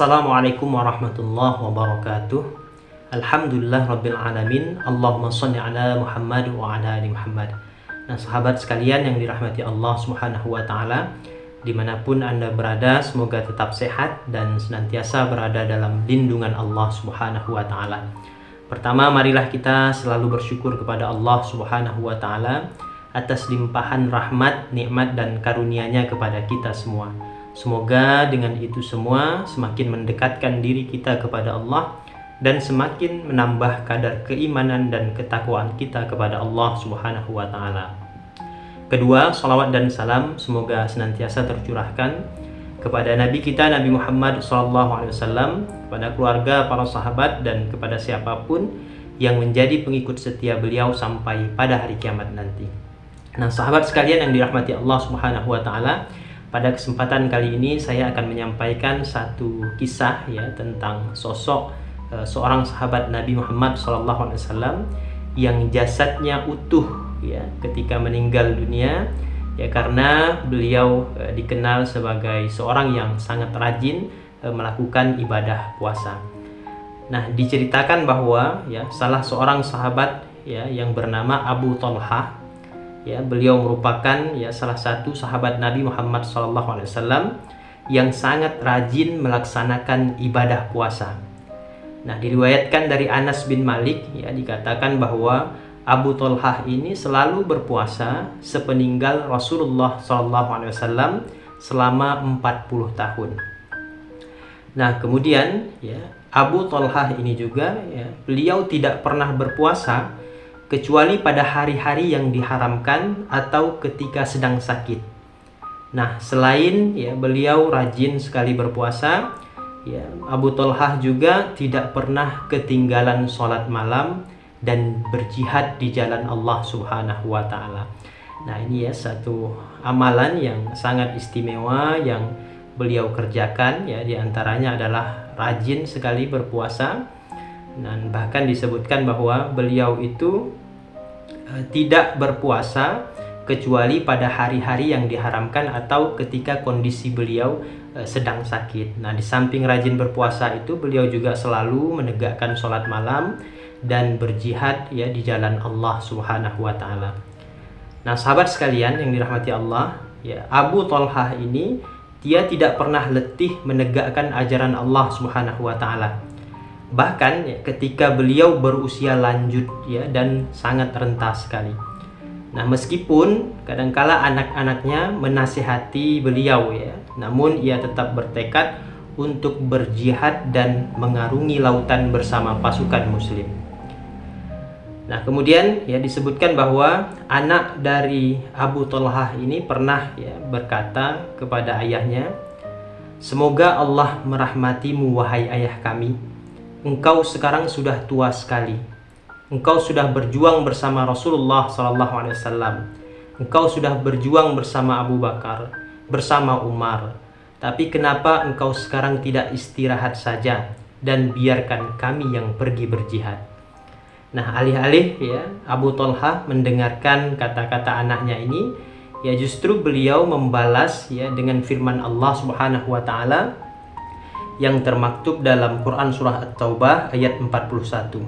Assalamualaikum warahmatullahi wabarakatuh. Alhamdulillah rabbil alamin. Allahumma shalli ala Muhammad wa ala ali Muhammad. Nah, sahabat sekalian yang dirahmati Allah Subhanahu wa taala, dimanapun Anda berada, semoga tetap sehat dan senantiasa berada dalam lindungan Allah Subhanahu wa taala. Pertama, marilah kita selalu bersyukur kepada Allah Subhanahu wa taala atas limpahan rahmat, nikmat dan karunia-Nya kepada kita semua. Semoga dengan itu semua semakin mendekatkan diri kita kepada Allah dan semakin menambah kadar keimanan dan ketakwaan kita kepada Allah Subhanahu wa taala. Kedua, salawat dan salam semoga senantiasa tercurahkan kepada Nabi kita Nabi Muhammad SAW, kepada keluarga, para sahabat dan kepada siapapun yang menjadi pengikut setia beliau sampai pada hari kiamat nanti. Nah, sahabat sekalian yang dirahmati Allah Subhanahu wa taala, pada kesempatan kali ini saya akan menyampaikan satu kisah ya tentang sosok seorang sahabat Nabi Muhammad SAW yang jasadnya utuh ya ketika meninggal dunia ya, karena beliau dikenal sebagai seorang yang sangat rajin melakukan ibadah puasa. Nah, diceritakan bahwa ya salah seorang sahabat ya yang bernama Abu Talhah ya, beliau merupakan ya salah satu sahabat Nabi Muhammad SAW yang sangat rajin melaksanakan ibadah puasa. Nah, diriwayatkan dari Anas bin Malik ya, dikatakan bahwa Abu Talhah ini selalu berpuasa sepeninggal Rasulullah SAW selama 40 tahun. Nah, kemudian ya Abu Talhah ini juga ya, beliau tidak pernah berpuasa kecuali pada hari-hari yang diharamkan atau ketika sedang sakit. Nah, selain ya beliau rajin sekali berpuasa, ya Abu Talhah juga tidak pernah ketinggalan sholat malam dan berjihad di jalan Allah Subhanahu wa taala. Nah, ini ya satu amalan yang sangat istimewa yang beliau kerjakan ya, diantaranya adalah rajin sekali berpuasa. Dan bahkan disebutkan bahwa beliau itu tidak berpuasa kecuali pada hari-hari yang diharamkan atau ketika kondisi beliau sedang sakit. Nah, di samping rajin berpuasa itu beliau juga selalu menegakkan sholat malam dan berjihad ya di jalan Allah Subhanahu wa taala. Nah, sahabat sekalian yang dirahmati Allah, ya Abu Talhah ini dia tidak pernah letih menegakkan ajaran Allah Subhanahu wa taala. Bahkan ya, ketika beliau berusia lanjut ya dan sangat renta sekali. Nah, meskipun kadangkala anak-anaknya menasihati beliau ya, namun ia tetap bertekad untuk berjihad dan mengarungi lautan bersama pasukan muslim. Nah, kemudian ya disebutkan bahwa anak dari Abu Talhah ini pernah ya berkata kepada ayahnya, "Semoga Allah merahmatimu wahai ayah kami. Engkau sekarang sudah tua sekali. Engkau sudah berjuang bersama Rasulullah SAW. Engkau sudah berjuang bersama Abu Bakar, bersama Umar. Tapi kenapa engkau sekarang tidak istirahat saja dan biarkan kami yang pergi berjihad?" Nah, alih-alih ya Abu Talhah mendengarkan kata-kata anaknya ini, ya justru beliau membalas ya dengan firman Allah Subhanahu wa taala yang termaktub dalam Quran surah At-Taubah ayat 41.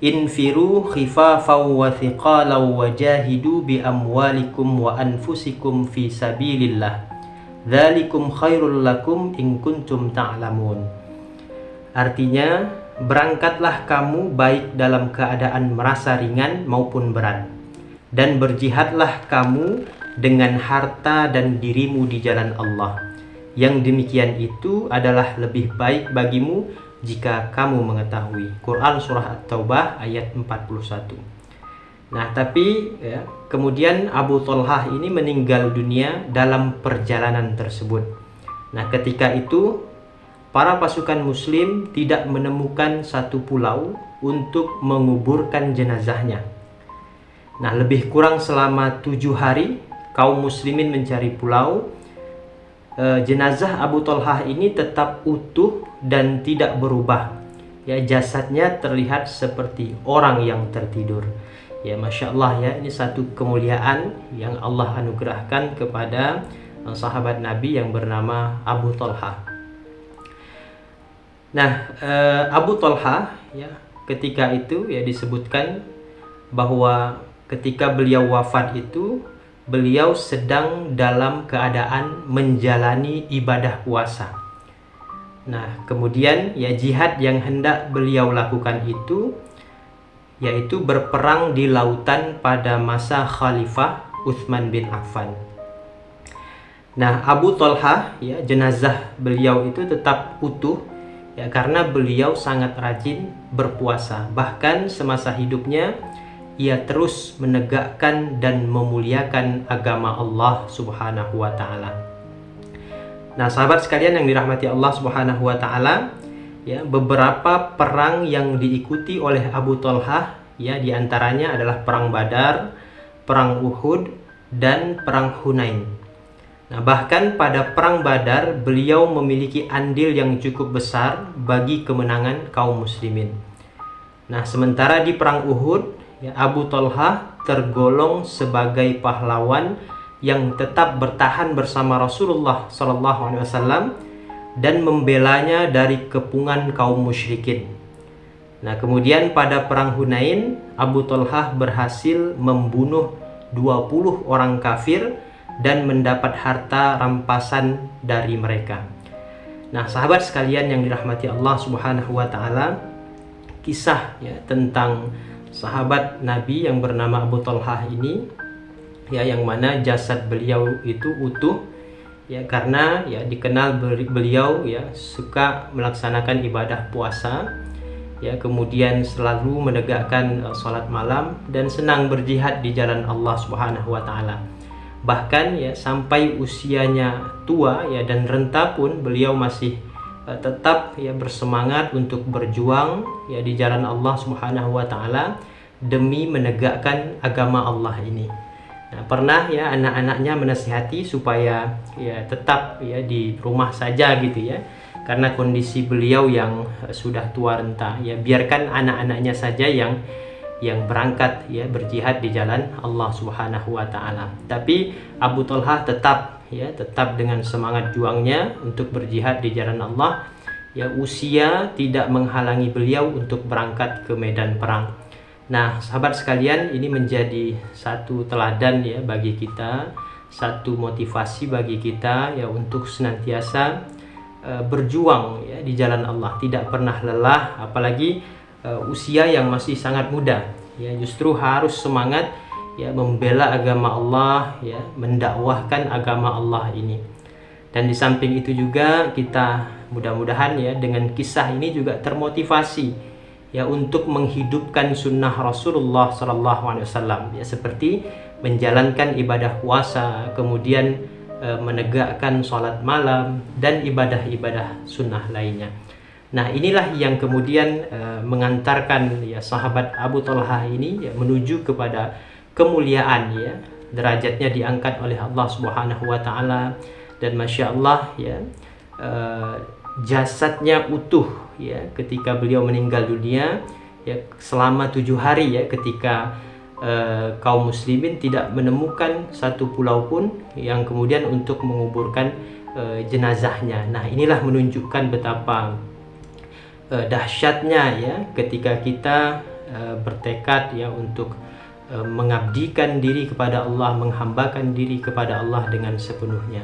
Infiru khifafaw wa thiqalaw wa jahidu bi amwalikum wa anfusikum fi sabilillah. Dzalikum khairul lakum in kuntum ta'lamun. Artinya, berangkatlah kamu baik dalam keadaan merasa ringan maupun berat, dan berjihadlah kamu dengan harta dan dirimu di jalan Allah. Yang demikian itu adalah lebih baik bagimu jika kamu mengetahui. Quran surah At-Taubah ayat 41. Nah, tapi ya, kemudian Abu Talhah ini meninggal dunia dalam perjalanan tersebut. Nah, ketika itu para pasukan muslim tidak menemukan satu pulau untuk menguburkan jenazahnya. Nah, lebih kurang selama 7 hari kaum muslimin mencari pulau. Jenazah Abu Talhah ini tetap utuh dan tidak berubah. Ya, jasadnya terlihat seperti orang yang tertidur. Ya, Masya Allah ya, ini satu kemuliaan yang Allah anugerahkan kepada sahabat Nabi yang bernama Abu Talhah. Nah, Abu Thalhah ya, ketika itu ya disebutkan bahwa ketika beliau wafat itu beliau sedang dalam keadaan menjalani ibadah puasa. Nah, kemudian ya jihad yang hendak beliau lakukan itu yaitu berperang di lautan pada masa Khalifah Utsman bin Affan. Nah, Abu Thalhah ya, jenazah beliau itu tetap utuh ya, karena beliau sangat rajin berpuasa. Bahkan semasa hidupnya ia terus menegakkan dan memuliakan agama Allah Subhanahu wa taala. Nah, sahabat sekalian yang dirahmati Allah Subhanahu wa taala, ya, beberapa perang yang diikuti oleh Abu Thalhah ya, diantaranya adalah perang Badar, perang Uhud, dan perang Hunain. Nah, bahkan pada perang Badar beliau memiliki andil yang cukup besar bagi kemenangan kaum muslimin. Nah, sementara di perang Uhud ya, Abu Thalhah tergolong sebagai pahlawan yang tetap bertahan bersama Rasulullah SAW dan membelanya dari kepungan kaum musyrikin. Nah, kemudian pada perang Hunain, Abu Thalhah berhasil membunuh 20 orang kafir dan mendapat harta rampasan dari mereka. Nah, sahabat sekalian yang dirahmati Allah Subhanahu wa taala, kisah ya tentang sahabat Nabi yang bernama Abu Thalhah ini ya, yang mana jasad beliau itu utuh ya, karena ya dikenal beliau ya suka melaksanakan ibadah puasa ya, kemudian selalu menegakkan sholat malam dan senang berjihad di jalan Allah Subhanahu wa taala. Bahkan ya sampai usianya tua ya dan renta pun beliau masih tetap ya bersemangat untuk berjuang ya di jalan Allah Subhanahu wa taala demi menegakkan agama Allah ini. Nah, pernah ya anak-anaknya menasihati supaya ya tetap ya di rumah saja gitu ya, karena kondisi beliau yang sudah tua renta ya, biarkan anak-anaknya saja yang berangkat ya berjihad di jalan Allah Subhanahu wa taala. Tapi Abu Thalhah tetap dengan semangat juangnya untuk berjihad di jalan Allah ya, usia tidak menghalangi beliau untuk berangkat ke medan perang. Nah, sahabat sekalian, ini menjadi satu teladan ya bagi kita, satu motivasi bagi kita ya untuk senantiasa berjuang ya di jalan Allah, tidak pernah lelah, apalagi usia yang masih sangat muda ya, justru harus semangat ya membela agama Allah ya, mendakwahkan agama Allah ini. Dan di samping itu juga kita mudah-mudahan ya dengan kisah ini juga termotivasi ya untuk menghidupkan sunnah Rasulullah SAW ya, seperti menjalankan ibadah puasa, kemudian menegakkan sholat malam dan ibadah-ibadah sunnah lainnya. Nah, inilah yang kemudian mengantarkan ya sahabat Abu Thalhah ini ya menuju kepada kemuliaan ya, derajatnya diangkat oleh Allah Subhanahu wa taala, dan Masya Allah ya jasadnya utuh ya ketika beliau meninggal dunia ya, selama 7 hari ya, ketika kaum muslimin tidak menemukan satu pulau pun yang kemudian untuk menguburkan jenazahnya. Nah, inilah menunjukkan betapa dahsyatnya ya ketika kita bertekad ya untuk mengabdikan diri kepada Allah, menghambakan diri kepada Allah dengan sepenuhnya,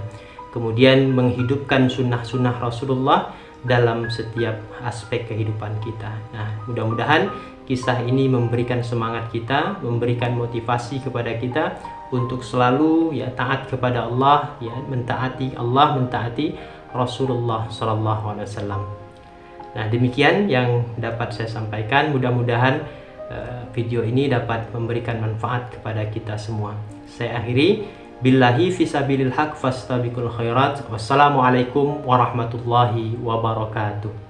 kemudian menghidupkan sunnah-sunnah Rasulullah dalam setiap aspek kehidupan kita. Nah, mudah-mudahan kisah ini memberikan semangat kita, memberikan motivasi kepada kita untuk selalu ya taat kepada Allah ya, mentaati Allah, mentaati Rasulullah SAW. Nah, demikian yang dapat saya sampaikan. Mudah-mudahan video ini dapat memberikan manfaat kepada kita semua. Saya akhiri, billahi fisabilil haq fastabiqul khairat. Wassalamualaikum warahmatullahi wabarakatuh.